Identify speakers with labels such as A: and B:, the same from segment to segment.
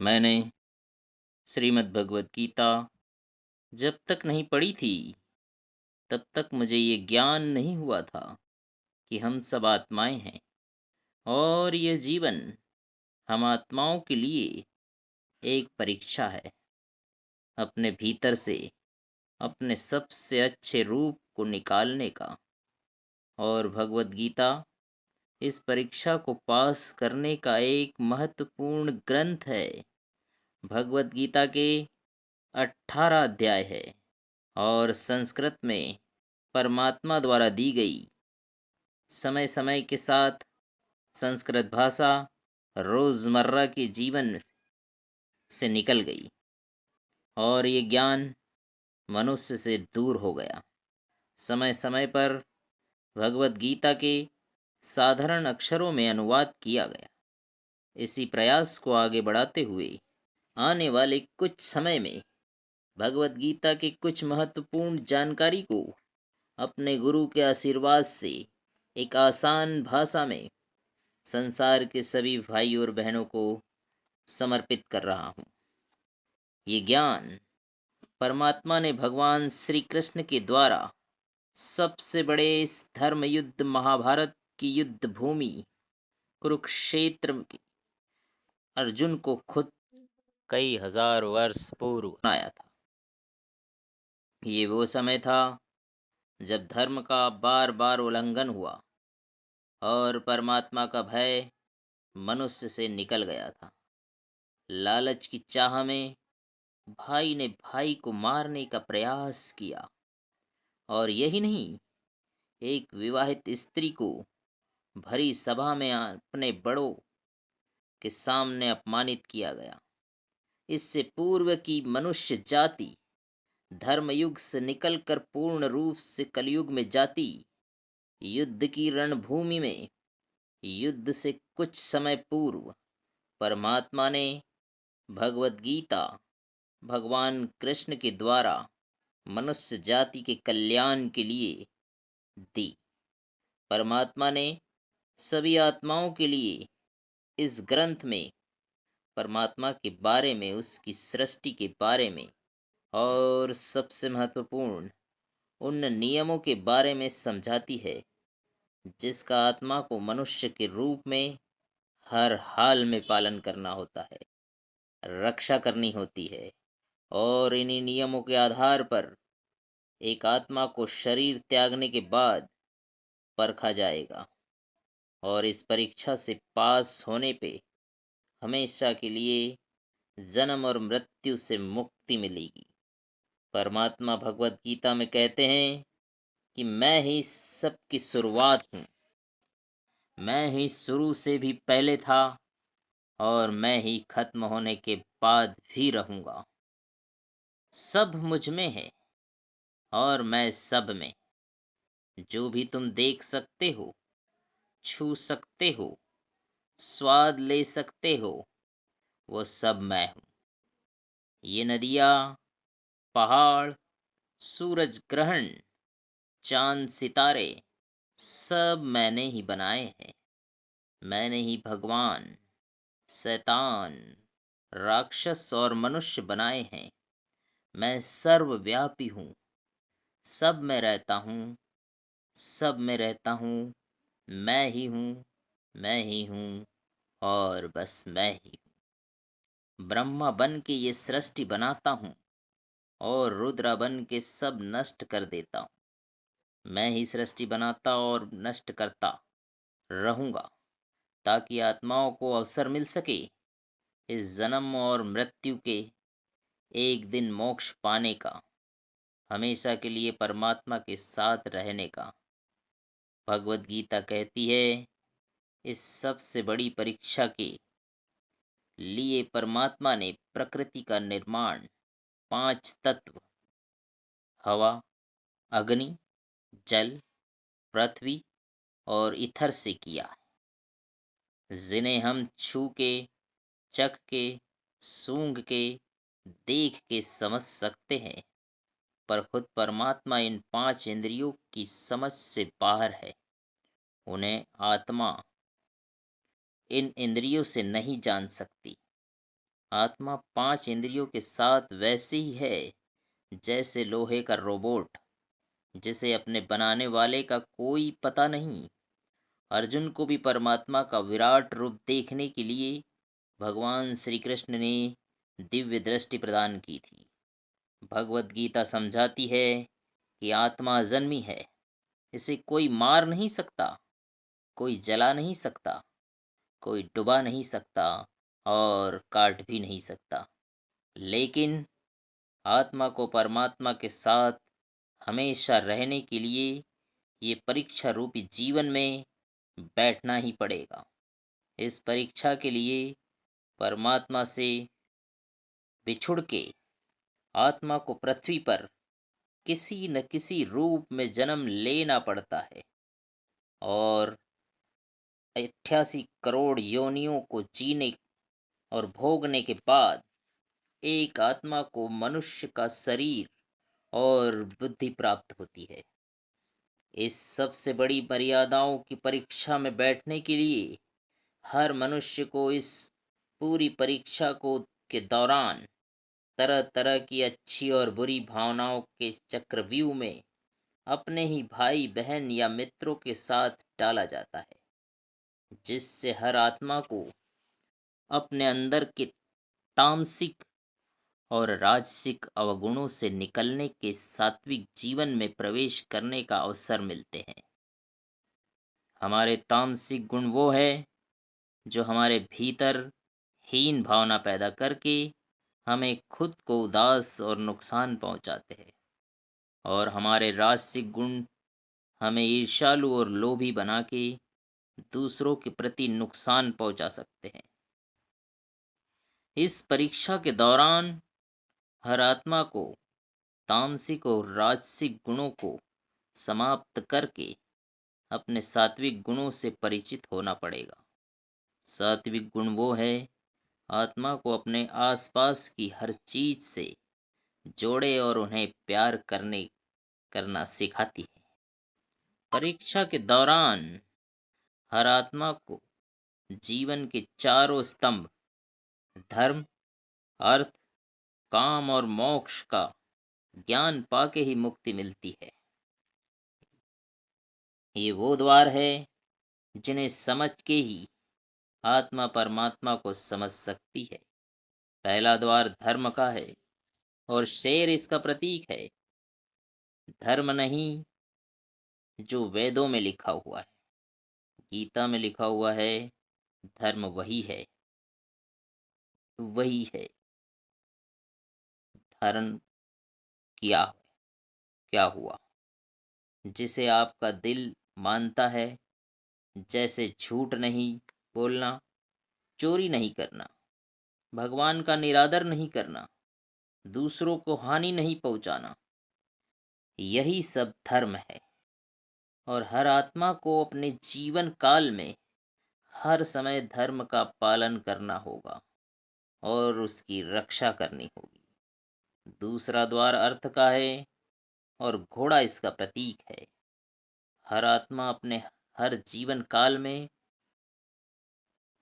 A: मैंने श्रीमद् भगवत गीता जब तक नहीं पढ़ी थी, तब तक मुझे ये ज्ञान नहीं हुआ था कि हम सब आत्माएं हैं और यह जीवन हम आत्माओं के लिए एक परीक्षा है, अपने भीतर से अपने सबसे अच्छे रूप को निकालने का। और भगवत गीता इस परीक्षा को पास करने का एक महत्वपूर्ण ग्रंथ है। भगवत गीता के 18 अध्याय है और संस्कृत में परमात्मा द्वारा दी गई। समय समय के साथ संस्कृत भाषा रोजमर्रा के जीवन से निकल गई और ये ज्ञान मनुष्य से दूर हो गया। समय समय पर भगवत गीता के साधारण अक्षरों में अनुवाद किया गया। इसी प्रयास को आगे बढ़ाते हुए आने वाले कुछ समय में भगवत गीता के कुछ महत्वपूर्ण जानकारी को अपने गुरु के आशीर्वाद से एक आसान भाषा में संसार के सभी भाई और बहनों को समर्पित कर रहा हूँ। ये ज्ञान परमात्मा ने भगवान श्री कृष्ण के द्वारा सबसे बड़े इस धर्म युद्ध महाभारत की युद्ध भूमि कुरुक्षेत्र में अर्जुन को खुद कई हजार वर्ष पूर्व बनाया था। ये वो समय था जब धर्म का बार बार उल्लंघन हुआ और परमात्मा का भय मनुष्य से निकल गया था। लालच की चाह में भाई ने भाई को मारने का प्रयास किया और यही नहीं, एक विवाहित स्त्री को भरी सभा में अपने बड़ों के सामने अपमानित किया गया। इससे पूर्व की मनुष्य जाति धर्मयुग से निकलकर पूर्ण रूप से कलयुग में जाती। युद्ध की रणभूमि में युद्ध से कुछ समय पूर्व परमात्मा ने भगवत गीता भगवान कृष्ण के द्वारा मनुष्य जाति के कल्याण के लिए दी। परमात्मा ने सभी आत्माओं के लिए इस ग्रंथ में परमात्मा के बारे में, उसकी सृष्टि के बारे में और सबसे महत्वपूर्ण उन नियमों के बारे में समझाती है जिसका आत्मा को मनुष्य के रूप में हर हाल में पालन करना होता है, रक्षा करनी होती है। और इन्हीं नियमों के आधार पर एक आत्मा को शरीर त्यागने के बाद परखा जाएगा और इस परीक्षा से पास होने पे हमेशा के लिए जन्म और मृत्यु से मुक्ति मिलेगी। परमात्मा भगवत गीता में कहते हैं कि मैं ही सबकी शुरुआत हूँ, मैं ही शुरू से भी पहले था और मैं ही खत्म होने के बाद भी रहूंगा। सब मुझ में है और मैं सब में। जो भी तुम देख सकते हो, छू सकते हो, स्वाद ले सकते हो, वो सब मैं हूँ। ये नदियाँ, पहाड़, सूरज ग्रहण, चांद सितारे सब मैंने ही बनाए हैं। मैंने ही भगवान, शैतान, राक्षस और मनुष्य बनाए हैं। मैं सर्वव्यापी हूँ, सब में रहता हूँ, सब में रहता हूँ। मैं ही हूँ, मैं ही हूँ और बस मैं ही हूँ। ब्रह्मा बन के ये सृष्टि बनाता हूँ और रुद्र बन के सब नष्ट कर देता हूँ। मैं ही सृष्टि बनाता और नष्ट करता रहूंगा ताकि आत्माओं को अवसर मिल सके इस जन्म और मृत्यु के एक दिन मोक्ष पाने का, हमेशा के लिए परमात्मा के साथ रहने का। भगवत गीता कहती है इस सबसे बड़ी परीक्षा के लिए परमात्मा ने प्रकृति का निर्माण 5 तत्व हवा, अग्नि, जल, पृथ्वी और ईथर से किया है, जिन्हें हम छू के, चख के, सूंघ के, देख के समझ सकते हैं। पर खुद परमात्मा इन 5 इंद्रियों की समझ से बाहर है। उन्हें आत्मा इन इंद्रियों से नहीं जान सकती। आत्मा 5 इंद्रियों के साथ वैसे ही है जैसे लोहे का रोबोट, जिसे अपने बनाने वाले का कोई पता नहीं। अर्जुन को भी परमात्मा का विराट रूप देखने के लिए भगवान श्री कृष्ण ने दिव्य दृष्टि प्रदान की थी। भगवत गीता समझाती है कि आत्मा अजन्मी है, इसे कोई मार नहीं सकता, कोई जला नहीं सकता, कोई डुबा नहीं सकता और काट भी नहीं सकता। लेकिन आत्मा को परमात्मा के साथ हमेशा रहने के लिए ये परीक्षा रूपी जीवन में बैठना ही पड़ेगा। इस परीक्षा के लिए परमात्मा से बिछुड़ के आत्मा को पृथ्वी पर किसी न किसी रूप में जन्म लेना पड़ता है और 88 करोड़ योनियों को जीने और भोगने के बाद एक आत्मा को मनुष्य का शरीर और बुद्धि प्राप्त होती है। इस सबसे बड़ी मर्यादाओं की परीक्षा में बैठने के लिए हर मनुष्य को इस पूरी परीक्षा को के दौरान तरह तरह की अच्छी और बुरी भावनाओं के चक्रव्यूह में अपने ही भाई बहन या मित्रों के साथ डाला जाता है, जिससे हर आत्मा को अपने अंदर के तामसिक और राजसिक अवगुणों से निकलने के सात्विक जीवन में प्रवेश करने का अवसर मिलते हैं। हमारे तामसिक गुण वो है जो हमारे भीतर हीन भावना पैदा करके हमें खुद को उदास और नुकसान पहुंचाते हैं, और हमारे राजसिक गुण हमें ईर्ष्यालु और लोभी बना के दूसरों के प्रति नुकसान पहुंचा सकते हैं। इस परीक्षा के दौरान हर आत्मा को तामसिक और राजसिक गुणों को समाप्त करके अपने सात्विक गुणों से परिचित होना पड़ेगा। सात्विक गुण वो है आत्मा को अपने आसपास की हर चीज से जोड़े और उन्हें प्यार करना सिखाती है। परीक्षा के दौरान हर आत्मा को जीवन के चारों स्तंभ धर्म, अर्थ, काम और मोक्ष का ज्ञान पाके ही मुक्ति मिलती है। ये वो द्वार है जिन्हें समझ के ही आत्मा परमात्मा को समझ सकती है। पहला द्वार धर्म का है और शेर इसका प्रतीक है। धर्म नहीं जो वेदों में लिखा हुआ है, गीता में लिखा हुआ है, धर्म वही है धारण किया क्या हुआ, जिसे आपका दिल मानता है, जैसे झूठ नहीं बोलना, चोरी नहीं करना, भगवान का निरादर नहीं करना, दूसरों को हानि नहीं पहुंचाना। यही सब धर्म है और हर आत्मा को अपने जीवन काल में हर समय धर्म का पालन करना होगा और उसकी रक्षा करनी होगी। दूसरा द्वार अर्थ का है और घोड़ा इसका प्रतीक है। हर आत्मा अपने हर जीवन काल में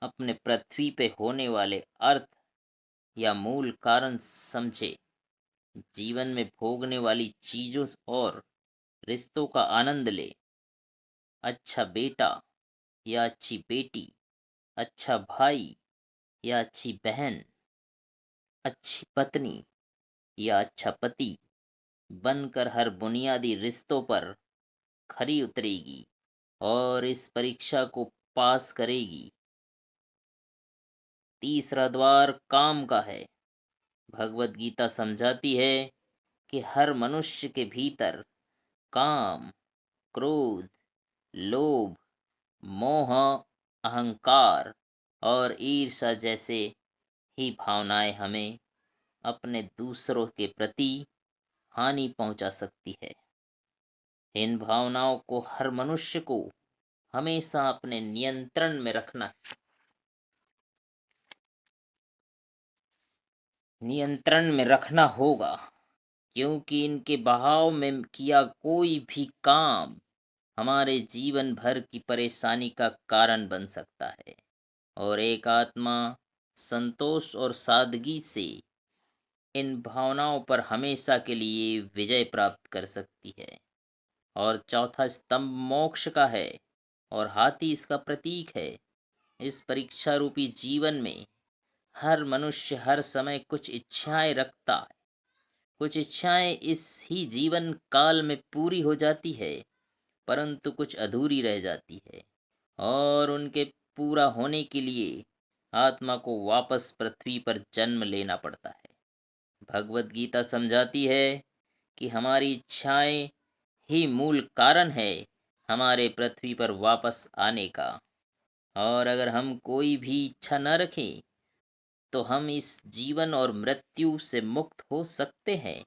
A: अपने पृथ्वी पे होने वाले अर्थ या मूल कारण समझे, जीवन में भोगने वाली चीजों और रिश्तों का आनंद ले। अच्छा बेटा या अच्छी बेटी, अच्छा भाई या अच्छी बहन, अच्छी पत्नी या अच्छा पति बनकर हर बुनियादी रिश्तों पर खरी उतरेगी और इस परीक्षा को पास करेगी। तीसरा द्वार काम का है। भगवत गीता समझाती है कि हर मनुष्य के भीतर काम, क्रोध, लोभ, मोह, अहंकार और ईर्ष्या जैसे ही भावनाएं हमें अपने दूसरों के प्रति हानि पहुंचा सकती है। इन भावनाओं को हर मनुष्य को हमेशा अपने नियंत्रण में रखना होगा, क्योंकि इनके बहाव में किया कोई भी काम हमारे जीवन भर की परेशानी का कारण बन सकता है। और एक आत्मा संतोष और सादगी से इन भावनाओं पर हमेशा के लिए विजय प्राप्त कर सकती है। और चौथा स्तंभ मोक्ष का है और हाथी इसका प्रतीक है। इस परीक्षा रूपी जीवन में हर मनुष्य हर समय कुछ इच्छाएं रखता है। कुछ इच्छाएं इस ही जीवन काल में पूरी हो जाती है, परंतु कुछ अधूरी रह जाती है और उनके पूरा होने के लिए आत्मा को वापस पृथ्वी पर जन्म लेना पड़ता है। भगवत गीता समझाती है कि हमारी इच्छाएं ही मूल कारण है हमारे पृथ्वी पर वापस आने का, और अगर हम कोई भी इच्छा न रखें तो हम इस जीवन और मृत्यु से मुक्त हो सकते हैं।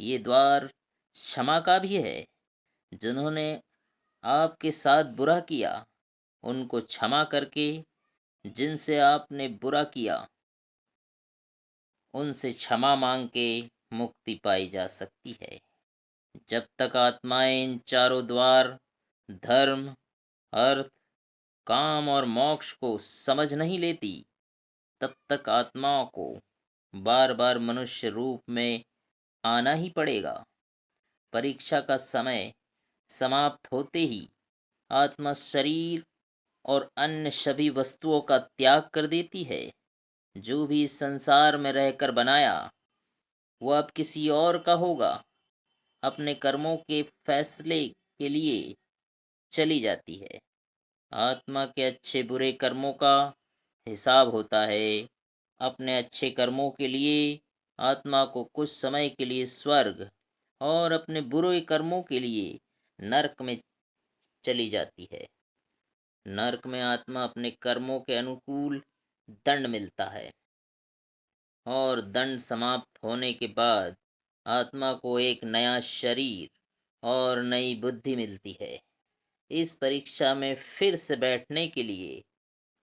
A: ये द्वार क्षमा का भी है। जिन्होंने आपके साथ बुरा किया उनको क्षमा करके जिनसे आपने बुरा किया उनसे क्षमा मांग के मुक्ति पाई जा सकती है। जब तक आत्माएं इन चारों द्वार धर्म, अर्थ, काम और मोक्ष को समझ नहीं लेती, तब तक आत्माओं को बार बार मनुष्य रूप में आना ही पड़ेगा। परीक्षा का समय समाप्त होते ही आत्मा शरीर और अन्य सभी वस्तुओं का त्याग कर देती है। जो भी इस संसार में रहकर बनाया वह अब किसी और का होगा। अपने कर्मों के फैसले के लिए चली जाती है। आत्मा के अच्छे बुरे कर्मों का हिसाब होता है। अपने अच्छे कर्मों के लिए आत्मा को कुछ समय के लिए स्वर्ग और अपने बुरे कर्मों के लिए नरक में चली जाती है। नरक में आत्मा अपने कर्मों के अनुकूल दंड मिलता है और दंड समाप्त होने के बाद आत्मा को एक नया शरीर और नई बुद्धि मिलती है इस परीक्षा में फिर से बैठने के लिए।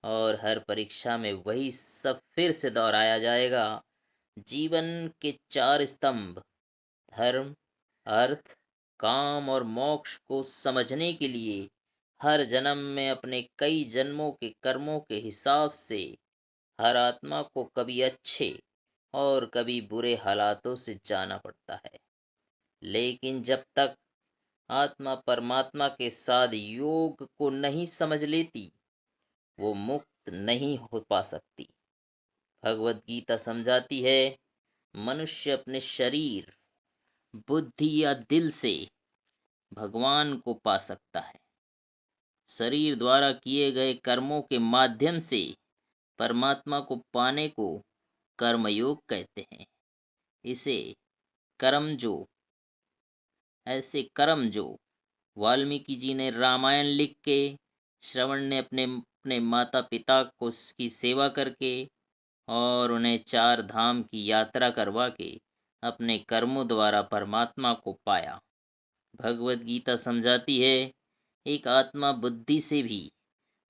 A: और हर परीक्षा में वही सब फिर से दोहराया जाएगा। जीवन के चार स्तंभ धर्म, अर्थ, काम और मोक्ष को समझने के लिए हर जन्म में अपने कई जन्मों के कर्मों के हिसाब से हर आत्मा को कभी अच्छे और कभी बुरे हालातों से जाना पड़ता है। लेकिन जब तक आत्मा परमात्मा के साथ योग को नहीं समझ लेती, वो मुक्त नहीं हो पा सकती। भगवत गीता समझाती है, मनुष्य अपने शरीर, बुद्धि या दिल से भगवान को पा सकता है। शरीर द्वारा किए गए कर्मों के माध्यम से परमात्मा को पाने को कर्मयोग कहते हैं। इसे कर्म जो ऐसे कर्म जो वाल्मीकि जी ने रामायण लिख के, श्रवण ने अपने अपने माता पिता को की सेवा करके और उन्हें चार धाम की यात्रा करवा के अपने कर्मों द्वारा परमात्मा को पाया। भगवत गीता समझाती है, एक आत्मा बुद्धि से भी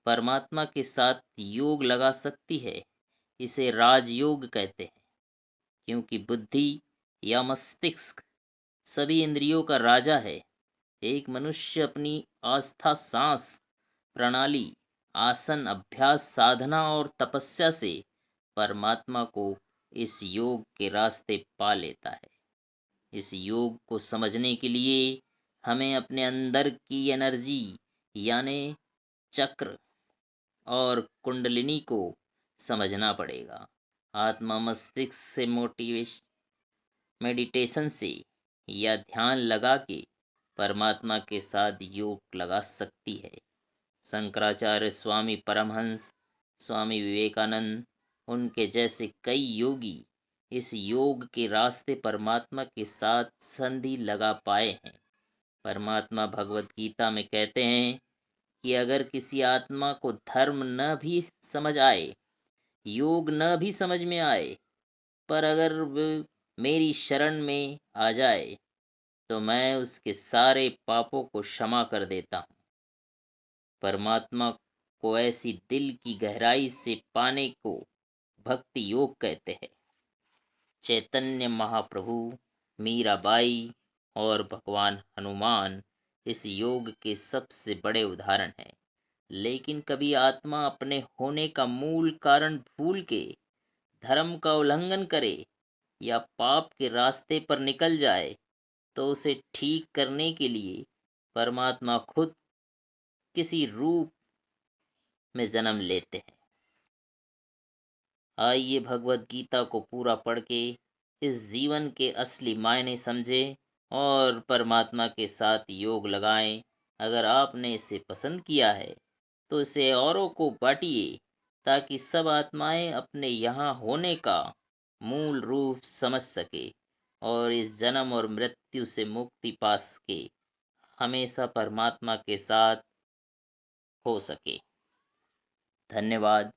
A: परमात्मा के साथ योग लगा सकती है। इसे राजयोग कहते हैं, क्योंकि बुद्धि या मस्तिष्क सभी इंद्रियों का राजा है। एक मनुष्य अपनी आस्था, सांस प्रणाली, आसन, अभ्यास, साधना और तपस्या से परमात्मा को इस योग के रास्ते पा लेता है। इस योग को समझने के लिए हमें अपने अंदर की एनर्जी यानी चक्र और कुंडलिनी को समझना पड़ेगा। आत्मा मस्तिष्क से मेडिटेशन से या ध्यान लगा के परमात्मा के साथ योग लगा सकती है। शंकराचार्य, स्वामी परमहंस, स्वामी विवेकानंद, उनके जैसे कई योगी इस योग के रास्ते परमात्मा के साथ संधि लगा पाए हैं। परमात्मा भगवत गीता में कहते हैं कि अगर किसी आत्मा को धर्म न भी समझ आए, योग न भी समझ में आए, पर अगर वह मेरी शरण में आ जाए तो मैं उसके सारे पापों को क्षमा कर देता हूँ। परमात्मा को ऐसी दिल की गहराई से पाने को भक्ति योग कहते हैं। चैतन्य महाप्रभु, मीराबाई और भगवान हनुमान इस योग के सबसे बड़े उदाहरण हैं। लेकिन कभी आत्मा अपने होने का मूल कारण भूल के धर्म का उल्लंघन करे या पाप के रास्ते पर निकल जाए, तो उसे ठीक करने के लिए परमात्मा खुद किसी रूप में जन्म लेते हैं। आइए भगवत गीता को पूरा पढ़ के इस जीवन के असली मायने समझे और परमात्मा के साथ योग लगाएं। अगर आपने इसे पसंद किया है तो इसे औरों को बांटिए, ताकि सब आत्माएं अपने यहाँ होने का मूल रूप समझ सके और इस जन्म और मृत्यु से मुक्ति पा सके, हमेशा परमात्मा के साथ हो सके। धन्यवाद।